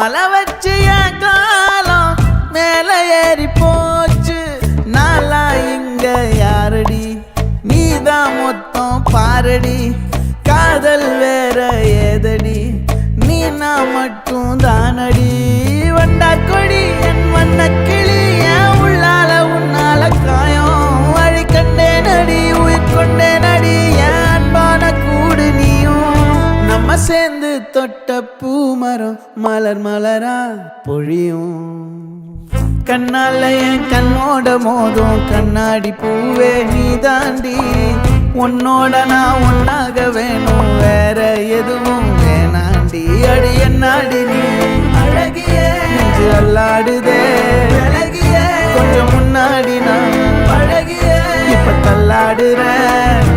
மலை வச்சு என் காலம் மேல ஏறி போச்சு. நாளா இங்க யாரடி, நீதான் மொத்தம் பாரடி. காதல் வேற ஏதடி, நீ நான் மட்டும் தானடி. வண்டா கொடி என் வண்ண கிளி, என் உள்ளால உன்னால காயம். வழி கண்டே நடி, உயிர் கொண்டே நடி, என் அன்பான கூடு நீயும். நம்ம சேர்ந்து தொட்ட பூமரம் மலர் மலரா பொழியும். கண்ணால என் கண்ணோட மோதும் கண்ணாடி பூவே நீ தாண்டி. உன்னோட நான் ஒன்னாக வேணும், வேற எதுவும் வேணாண்டி. அடி என்னாடி நீ அழகிய நெஞ்சு அல்லாடுதே. அழகிய கொஞ்சம் முன்னாடி நான் அழகிய இப்ப தள்ளாடுறேன்.